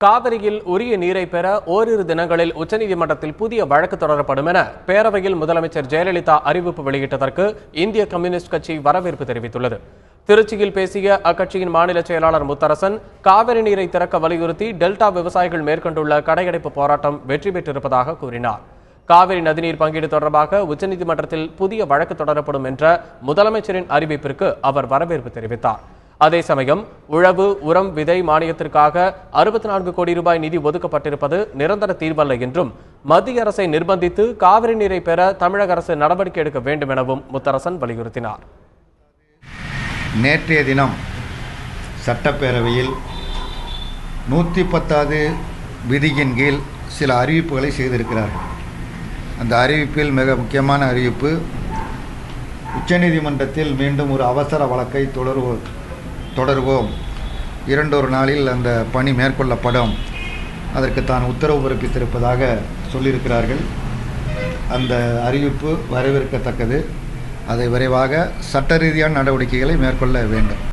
காவிரியில் உரிய நீரை பெற ஓரிரு தினங்களில் உச்சநீதிமன்றத்தில் புதிய வழக்கு தொடரப்படும் என பேரவையில் முதலமைச்சர் ஜெயலலிதா அறிவிப்பு வெளியிட்டதற்கு இந்திய கம்யூனிஸ்ட் கட்சி வரவேற்பு தெரிவித்துள்ளது. திருச்சியில் பேசிய அக்கட்சியின் மாநில செயலாளர் முத்தரசன், காவிரி நீரை திறக்க வலியுறுத்தி டெல்டா விவசாயிகள் மேற்கொண்டுள்ள கடையடைப்பு போராட்டம் வெற்றி பெற்றிருப்பதாக கூறினார். காவிரி நதிநீர் பங்கீடு தொடர்பாக உச்சநீதிமன்றத்தில் புதிய வழக்கு தொடரப்படும் என்ற முதலமைச்சரின் அறிவிப்பிற்கு அவர் வரவேற்பு தெரிவித்தார். அதே சமயம் உழவு உரம் விதை மானியத்திற்காக 64 கோடி ரூபாய் நிதி ஒதுக்கப்பட்டிருப்பது நிரந்தர தீர்வல்ல என்றும், மத்திய அரசை நிர்பந்தித்து காவிரி நீரை பெற தமிழக அரசு நடவடிக்கை எடுக்க வேண்டும் எனவும் முத்தரசன் வலியுறுத்தினார். நேற்றைய தினம் சட்டப்பேரவையில் 110வது விதியின் கீழ் சில அறிவிப்புகளை செய்திருக்கிறார்கள். அந்த அறிவிப்பில் மிக முக்கியமான அறிவிப்பு, உச்சநீதிமன்றத்தில் மீண்டும் ஒரு அவசர வழக்கை தொடருவோம், 2 நாளில் அந்த பணி மேற்கொள்ளப்படும், அதற்கு தான் உத்தரவு பிறப்பித்திருப்பதாக சொல்லியிருக்கிறார்கள். அந்த அறிவிப்பு வரவேற்கத்தக்கது. அதை விரைவாக சட்ட ரீதியான நடவடிக்கைகளை மேற்கொள்ள வேண்டும்.